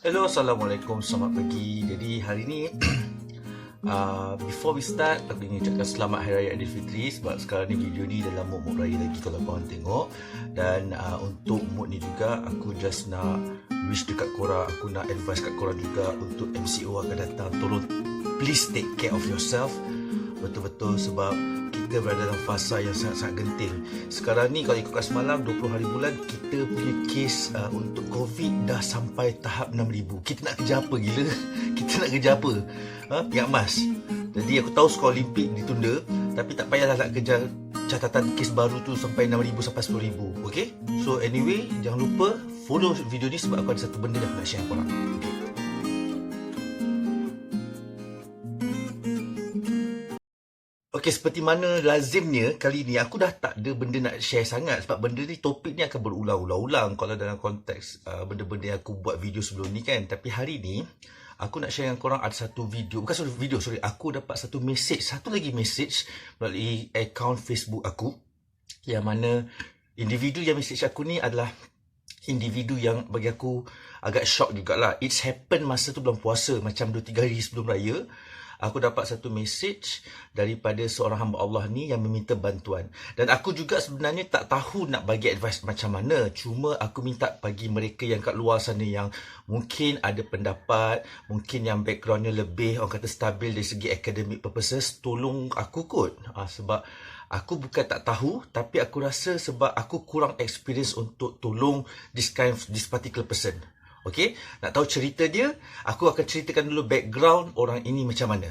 Hello, Assalamualaikum, selamat pagi. Jadi hari ni before we start, aku ingin ucapkan selamat Hari Raya Aidilfitri sebab sekarang ni video ni dalam mood raya lagi kalau korang tengok. Dan untuk mood ni juga aku just nak wish dekat korang, aku nak advice kat korang juga untuk MCO akan datang, tolong please take care of yourself betul-betul sebab kita berada dalam fasa yang sangat-sangat genting. Sekarang ni kalau ikutkan semalam 20 hari bulan kita punya kes untuk COVID dah sampai tahap 6,000. Kita nak kerja apa gila? Kita nak kerja apa? Ingat mas. Jadi aku tahu skor Olimpik ditunda, tapi tak payahlah nak kejar catatan kes baru tu sampai 6,000 sampai 10,000. Okay? So anyway, jangan lupa follow video ni sebab aku ada satu benda yang aku nak share dengan korang. Okay? Okey, seperti mana lazimnya kali ni aku dah tak ada benda nak share sangat sebab benda ni, topik ni akan berulang-ulang kalau dalam konteks benda-benda yang aku buat video sebelum ni kan. Tapi hari ni aku nak share dengan korang ada satu video, bukan satu video, sorry, aku dapat satu lagi message melalui akaun Facebook aku yang mana individu yang message aku ni adalah individu yang bagi aku agak shock jugalah. It's happened masa tu bulan puasa, macam 2-3 hari sebelum raya. Aku dapat satu message daripada seorang hamba Allah ni yang meminta bantuan. Dan aku juga sebenarnya tak tahu nak bagi advice macam mana. Cuma aku minta bagi mereka yang kat luar sana yang mungkin ada pendapat, mungkin yang backgroundnya lebih, orang kata stabil dari segi academic purposes, tolong aku kot. Sebab aku bukan tak tahu, tapi aku rasa sebab aku kurang experience untuk tolong this particular person. Okey, nak tahu cerita dia, aku akan ceritakan dulu background orang ini macam mana.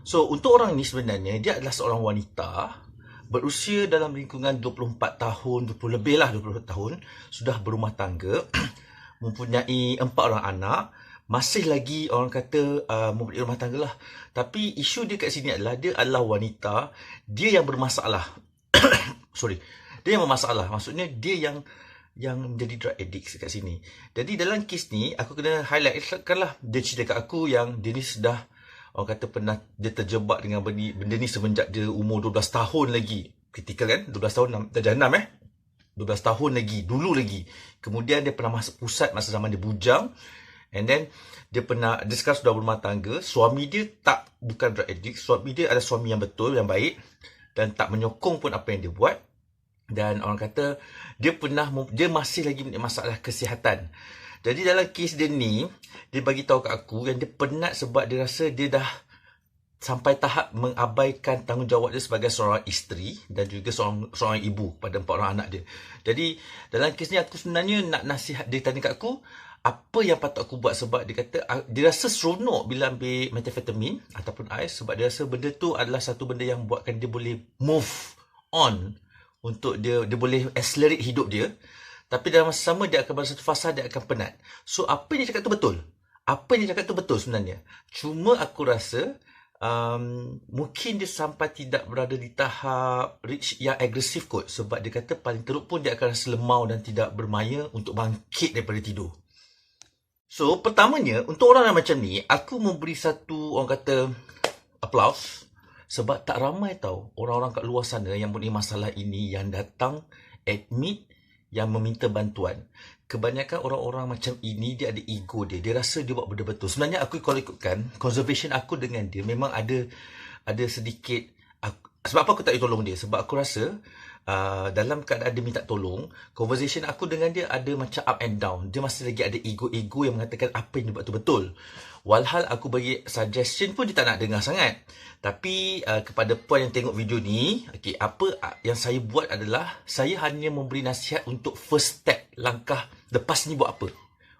So, untuk orang ini sebenarnya, dia adalah seorang wanita berusia dalam lingkungan 24 tahun, 20 lebih lah 20 tahun, sudah berumah tangga, mempunyai 4 orang anak, masih lagi orang kata mempunyai rumah tangga lah. Tapi isu dia kat sini adalah, dia adalah wanita, dia yang bermasalah. Sorry, dia yang bermasalah, maksudnya dia yang menjadi drug addict kat sini. Jadi dalam kes ni, aku kena highlight lah. Dia cerita kat aku yang dia ni sudah, orang kata pernah, dia terjebak dengan benda ni semenjak dia umur 12 tahun lagi. Kritikal kan? 12 tahun, dah 6 12 tahun lagi, dulu lagi. Kemudian dia pernah masuk pusat masa zaman dia bujang. And then, dia sekarang sudah berumah tangga. Suami dia bukan drug addict. Suami dia adalah suami yang betul, yang baik. Dan tak menyokong pun apa yang dia buat. Dan orang kata dia masih lagi punya masalah kesihatan. Jadi dalam kes dia ni, dia bagi tahu kat aku yang dia penat sebab dia rasa dia dah sampai tahap mengabaikan tanggungjawab dia sebagai seorang isteri dan juga seorang ibu pada 4 orang anak dia. Jadi dalam kes ni aku sebenarnya nak nasihat, dia tanya kat aku apa yang patut aku buat sebab dia kata dia rasa seronok bila ambil methamphetamine ataupun ais sebab dia rasa benda tu adalah satu benda yang buatkan dia boleh move on, untuk dia boleh accelerate hidup dia. Tapi dalam masa sama dia akan pada satu fasa dia akan penat. So apa yang dia cakap tu betul. Apa yang dia cakap tu betul sebenarnya. Cuma aku rasa mungkin dia sampai tidak berada di tahap reach yang agresif kot. Sebab dia kata paling teruk pun dia akan rasa lemau dan tidak bermaya untuk bangkit daripada tidur. So pertamanya untuk orang yang macam ni, aku memberi satu, orang kata, applause. Sebab tak ramai tahu orang-orang kat luar sana yang punya masalah ini yang datang admit, yang meminta bantuan. Kebanyakan orang-orang macam ini dia ada ego dia. Dia rasa dia buat benda betul. Sebenarnya aku kalau ikutkan conversation aku dengan dia memang ada sedikit sebab apa aku tak boleh tolong dia? Sebab aku rasa dalam keadaan dia minta tolong, conversation aku dengan dia ada macam up and down. Dia masih lagi ada ego-ego yang mengatakan apa yang dia buat tu betul. Walhal aku bagi suggestion pun dia tak nak dengar sangat. Tapi kepada puan yang tengok video ni, okay, apa yang saya buat adalah saya hanya memberi nasihat untuk first step, langkah lepas ni buat apa.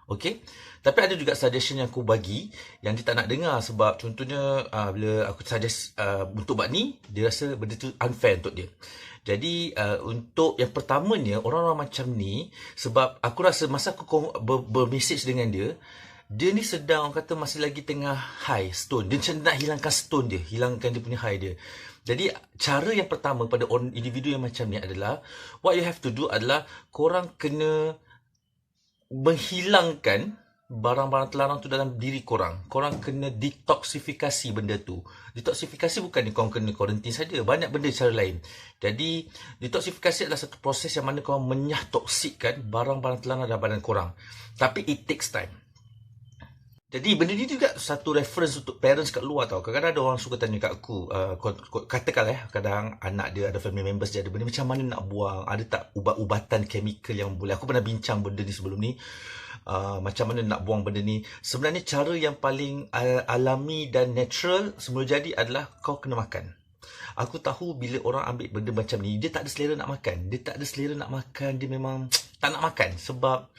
Okay? Tapi ada juga suggestion yang aku bagi yang dia tak nak dengar sebab contohnya bila aku suggest untuk buat ni, dia rasa benda tu unfair untuk dia. Jadi untuk yang pertamanya, orang-orang macam ni, sebab aku rasa masa aku bermesej dengan dia ni sedang, orang kata, masih lagi tengah high stone. Dia macam nak hilangkan stone dia, hilangkan dia punya high dia. Jadi cara yang pertama pada individu yang macam ni adalah, what you have to do adalah korang kena menghilangkan barang-barang terlarang tu dalam diri korang. Korang kena detoksifikasi benda tu. Detoksifikasi bukan korang kena kuarantin saja. Banyak benda cara lain. Jadi, detoksifikasi adalah satu proses yang mana korang menyah toksikkan barang-barang terlarang dalam badan korang. Tapi it takes time. Jadi benda ni juga satu reference untuk parents kat luar tau. Kadang-kadang ada orang suka tanya kat aku, katakanlah kadang anak dia ada family members dia ada benda macam mana nak buang, ada tak ubat-ubatan chemical yang boleh. Aku pernah bincang benda ni sebelum ni. Macam mana nak buang benda ni. Sebenarnya cara yang paling alami dan natural semula jadi adalah kau kena makan. Aku tahu bila orang ambil benda macam ni, dia tak ada selera nak makan. Dia tak ada selera nak makan, dia memang tak nak makan. Sebab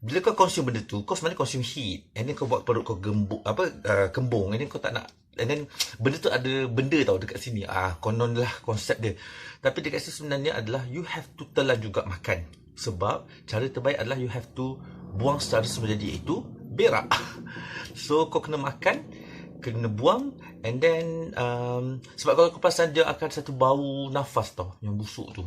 bila kau consume benda tu, kau sebenarnya consume heat. And then kau buat perut kau kembung. And then kau tak nak. And then benda tu ada benda tau dekat sini. Konon lah konsep dia. Tapi dekat sini sebenarnya adalah you have to telan juga makan. Sebab cara terbaik adalah you have to buang secara semula jadi, iaitu berak. So kau kena makan, kena buang. And then sebab kalau kau perasan dia akan satu bau nafas tau yang busuk tu.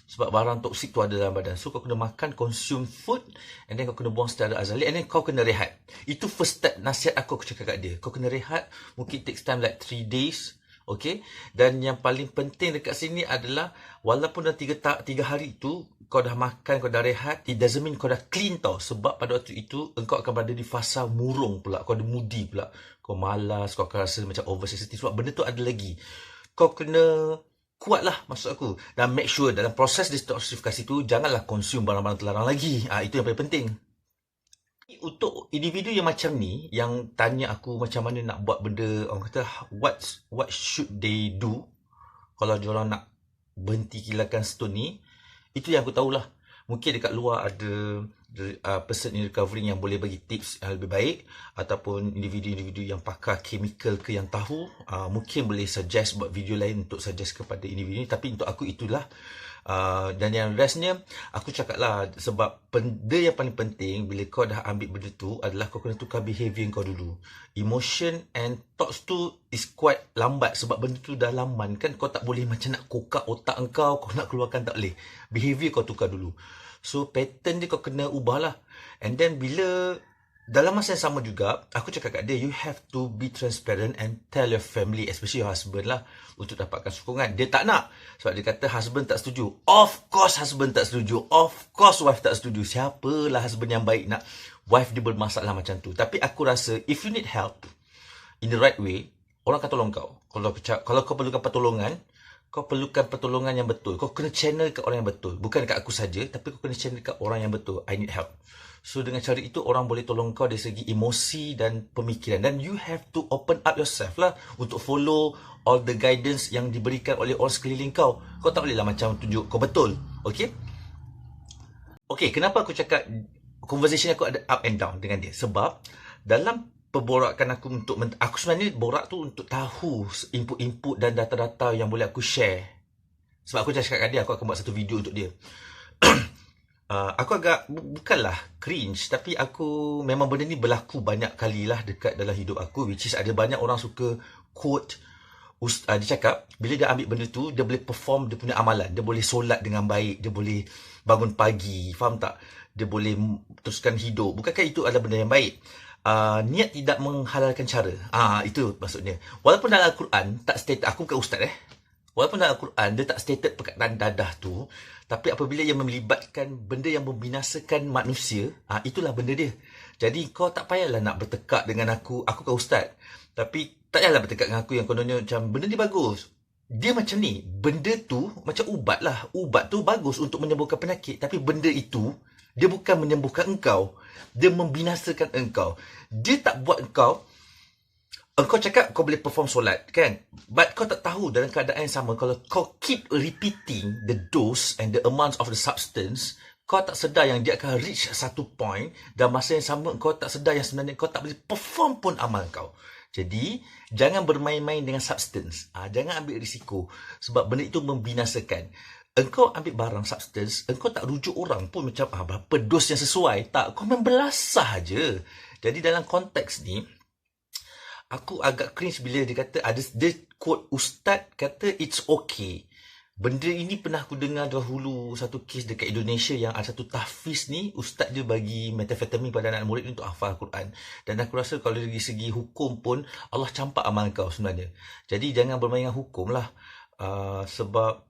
Sebab barang toksik tu ada dalam badan. So kau kena makan, consume food, and then kau kena buang secara azali, and then kau kena rehat. Itu first step nasihat aku cakap kat dia. Kau kena rehat, mungkin takes time like 3 days. Okay. Dan yang paling penting dekat sini adalah walaupun dah 3 hari tu kau dah makan, kau dah rehat, it doesn't mean kau dah clean tau. Sebab pada waktu itu engkau akan berada di fasa murung pula. Kau ada moody pula. Kau malas, kau akan rasa macam oversensitive. Sebab benda tu ada lagi. Kau kena kuat lah maksud aku. Dan make sure dalam proses detoksifikasi tu janganlah consume barang-barang terlarang lagi. Itu yang paling penting. Untuk individu yang macam ni, yang tanya aku macam mana nak buat benda, orang kata what should they do kalau diorang nak berhenti kilakan stone ni, itu yang aku tahulah. Mungkin dekat luar ada person in recovering yang boleh bagi tips yang lebih baik, ataupun individu-individu yang pakar chemical ke yang tahu, mungkin boleh suggest buat video lain untuk suggest kepada individu ni. Tapi untuk aku itulah. Dan yang restnya aku cakap lah, sebab benda yang paling penting bila kau dah ambil benda tu adalah kau kena tukar behavior kau dulu. Emotion and thoughts tu is quite lambat. Sebab benda tu dah laman kan, kau tak boleh macam nak kokak otak kau nak keluarkan, tak boleh. Behavior kau tukar dulu. So pattern dia kau kena ubah lah. And then bila dalam masa yang sama juga, aku cakap kat dia, you have to be transparent and tell your family, especially your husband lah, untuk dapatkan sokongan. Dia tak nak. Sebab dia kata husband tak setuju. Of course husband tak setuju. Of course wife tak setuju. Siapalah husband yang baik nak wife dia bermasalah macam tu. Tapi aku rasa, if you need help in the right way, orang akan tolong kau. Kalau kau perlukan pertolongan, kau perlukan pertolongan yang betul. Kau kena channel ke orang yang betul. Bukan dekat aku saja, tapi kau kena channel ke orang yang betul. I need help. So dengan cara itu orang boleh tolong kau dari segi emosi dan pemikiran. Dan you have to open up yourself lah untuk follow all the guidance yang diberikan oleh orang sekeliling kau. Kau tak boleh lah macam tunjuk kau betul. Okay? Okay, kenapa aku cakap conversation aku ada up and down dengan dia? Sebab dalam perborakan aku aku sebenarnya borak tu untuk tahu input-input dan data-data yang boleh aku share. Sebab aku cakap kat dia, aku akan buat satu video untuk dia. Aku agak bukanlah cringe, tapi aku memang benda ni berlaku banyak kali lah dekat dalam hidup aku, which is ada banyak orang suka quote. Dia cakap bila dia ambil benda tu, dia boleh perform dia punya amalan. Dia boleh solat dengan baik, dia boleh bangun pagi, faham tak? Dia boleh teruskan hidup. Bukankah itu adalah benda yang baik? Niat tidak menghalalkan cara. Itu maksudnya. Walaupun dalam Al-Quran tak stated, aku bukan ustaz walaupun dalam Al-Quran dia tak stated perkataan dadah tu, tapi apabila ia melibatkan benda yang membinasakan manusia, itulah benda dia. Jadi kau tak payahlah nak bertekak dengan aku kan ustaz. Tapi tak payahlah bertekak dengan aku yang kononnya macam benda ni bagus. Dia macam ni, benda tu macam ubat lah. Ubat tu bagus untuk menyembuhkan penyakit, tapi benda itu dia bukan menyembuhkan engkau. Dia membinasakan engkau. Dia tak buat engkau cakap kau boleh perform solat, kan? But kau tak tahu dalam keadaan yang sama, kalau kau keep repeating the dose and the amounts of the substance, kau tak sedar yang dia akan reach satu point, dan masa yang sama kau tak sedar yang sebenarnya kau tak boleh perform pun amal kau. Jadi, jangan bermain-main dengan substance. Jangan ambil risiko. Sebab benda itu membinasakan. Engkau ambil barang substance, engkau tak rujuk orang pun macam berapa dos yang sesuai. Tak, kau main belasah je. Jadi dalam konteks ni, aku agak cringe bila dia kata, dia quote ustaz kata it's okay Benda ini pernah aku dengar dahulu satu kes dekat Indonesia yang ada satu tahfiz ni, ustaz dia bagi metafetamin pada anak murid untuk hafal Al-Quran. Dan aku rasa kalau dari segi hukum pun Allah campak amal kau sebenarnya. Jadi jangan bermain dengan hukum lah. Sebab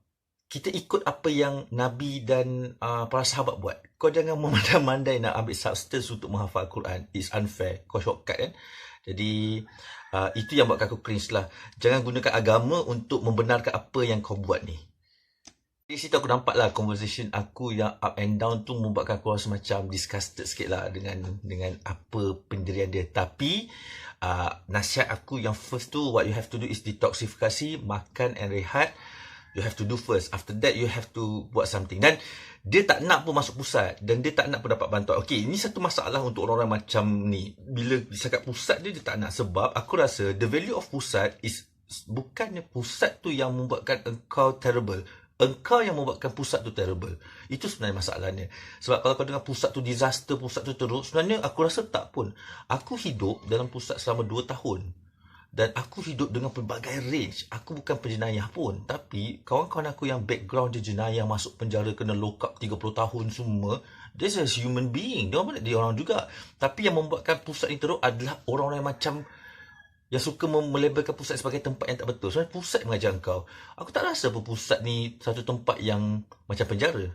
kita ikut apa yang Nabi dan para sahabat buat. Kau jangan memandai-mandai nak ambil substance untuk menghafal Al-Quran. It's unfair. Kau shortcut kan. Jadi itu yang buatkan aku cringe lah. Jangan gunakan agama untuk membenarkan apa yang kau buat ni. Di situ aku nampak lah conversation aku yang up and down tu membuatkan aku rasa macam disgusted sikit lah dengan apa pendirian dia. Tapi nasihat aku yang first tu, what you have to do is detoksifikasi, makan and rehat. You have to do first. After that, you have to buat something. Dan dia tak nak pun masuk pusat. Dan dia tak nak pun dapat bantuan. Okay, ini satu masalah untuk orang-orang macam ni. Bila cakap pusat dia tak nak. Sebab aku rasa the value of pusat is bukannya pusat tu yang membuatkan engkau terrible. Engkau yang membuatkan pusat tu terrible. Itu sebenarnya masalahnya. Sebab kalau kau dengar pusat tu disaster, pusat tu teruk, sebenarnya aku rasa tak pun. Aku hidup dalam pusat selama 2 tahun. Dan aku hidup dengan pelbagai range. Aku bukan penjenayah pun. Tapi kawan-kawan aku yang background dia jenayah, masuk penjara, kena lock up 30 tahun semua. This is human being. Dia orang juga. Tapi yang membuatkan pusat ni teruk adalah orang-orang yang macam yang suka melabelkan pusat sebagai tempat yang tak betul. Sebenarnya pusat mengajar kau. Aku tak rasa pun pusat ni satu tempat yang macam penjara.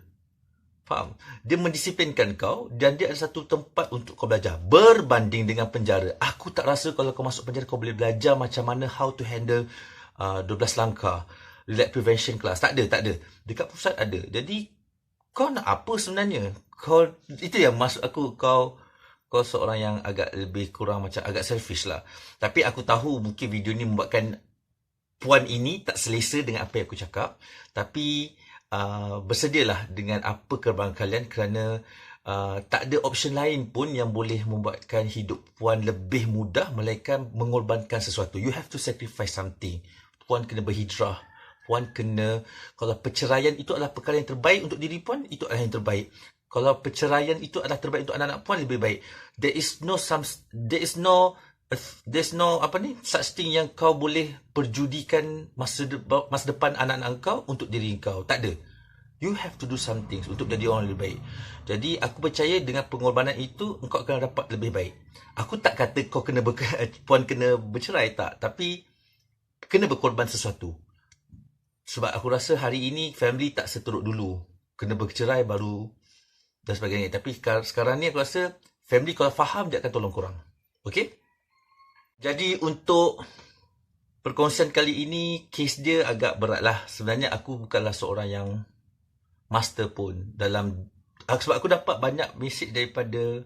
Faham? Dia mendisiplinkan kau dan dia adalah satu tempat untuk kau belajar. Berbanding dengan penjara. Aku tak rasa kalau kau masuk penjara kau boleh belajar macam mana how to handle 12 langkah. Relapse prevention class. Tak ada. Dekat pusat ada. Jadi kau nak apa sebenarnya? Itu yang maksud aku, kau seorang yang agak lebih kurang macam agak selfish lah. Tapi aku tahu mungkin video ni membuatkan puan ini tak selesa dengan apa yang aku cakap. Tapi bersedialah dengan apa kebanggaan kalian kerana tak ada option lain pun yang boleh membuatkan hidup puan lebih mudah melainkan mengorbankan sesuatu. You have to sacrifice something. Puan kena berhijrah. Puan kena, kalau perceraian itu adalah perkara yang terbaik untuk diri puan, itu adalah yang terbaik. Kalau perceraian itu adalah terbaik untuk anak-anak puan, lebih baik. There's no such thing yang kau boleh perjudikan masa depan anak-anak kau untuk diri kau. Tak ada. You have to do something untuk jadi orang lebih baik. Jadi aku percaya dengan pengorbanan itu engkau akan dapat lebih baik. Aku tak kata kau puan kena bercerai, tak. Tapi kena berkorban sesuatu. Sebab aku rasa hari ini family tak seteruk dulu. Kena bercerai baru dan sebagainya. Tapi sekarang ni aku rasa family kalau faham dia akan tolong korang. Okay? Jadi untuk perkongsian kali ini, kes dia agak berat lah. Sebenarnya aku bukanlah seorang yang master pun dalam, sebab aku dapat banyak mesej daripada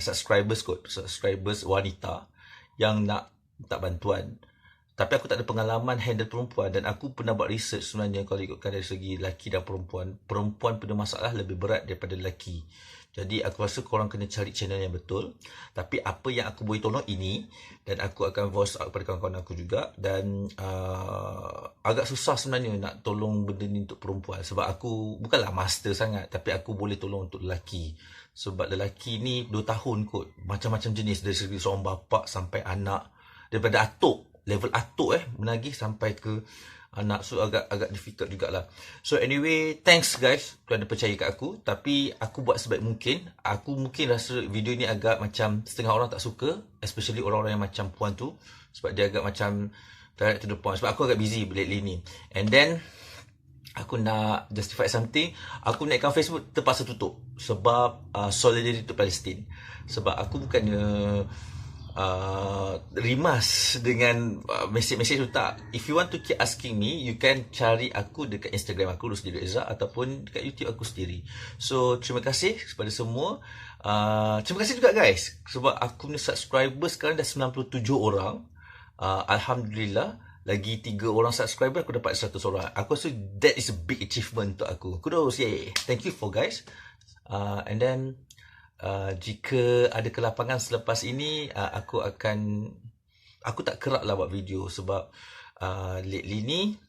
subscribers wanita yang nak minta bantuan. Tapi aku tak ada pengalaman handle perempuan. Dan aku pernah buat research sebenarnya kalau ikutkan dari segi lelaki dan perempuan. Perempuan punya masalah lebih berat daripada lelaki. Jadi aku rasa korang kena cari channel yang betul. Tapi apa yang aku boleh tolong ini. Dan aku akan voice out kepada kawan-kawan aku juga. Dan agak susah sebenarnya nak tolong benda ni untuk perempuan. Sebab aku bukanlah master sangat. Tapi aku boleh tolong untuk lelaki. Sebab lelaki ni 2 tahun kot. Macam-macam jenis. Dari segi seorang bapa sampai anak. Daripada atuk. Level atuk menagih sampai ke anak. So agak difficult jugalah. So anyway, thanks guys kerana percaya kat aku. Tapi aku buat sebaik mungkin. Aku mungkin rasa video ni agak macam setengah orang tak suka, especially orang-orang yang macam puan tu. Sebab dia agak macam direct to the point. Sebab aku agak busy lately ni. And then aku nak justify something. Aku naikkan Facebook terpaksa tutup. Sebab solidarity to Palestine. Sebab aku bukannya rimas dengan mesej-mesej tu, tak. If you want to keep asking me, you can cari aku dekat Instagram aku, Rusdi Reza, ataupun dekat YouTube aku sendiri. So terima kasih kepada semua. Terima kasih juga guys, sebab aku punya subscriber sekarang dah 97 orang. Alhamdulillah, lagi 3 orang subscriber aku dapat 100 orang. Aku rasa that is a big achievement untuk aku. Kudos, yay. Thank you for guys. And then jika ada kelapangan selepas ini, aku tak kerak lah buat video. Sebab lately ni